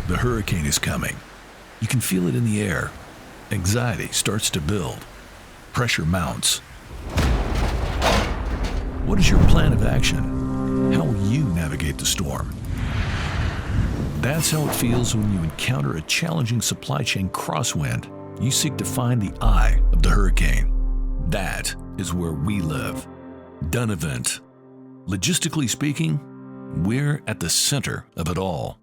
The hurricane is coming. You can feel it in the air. Anxiety starts to build. Pressure mounts. What is your plan of action? How will you navigate the storm? That's how it feels when you encounter a challenging supply chain crosswind. You seek to find the eye of the hurricane. That is where we live. Dunavant. Logistically speaking, we're at the center of it all.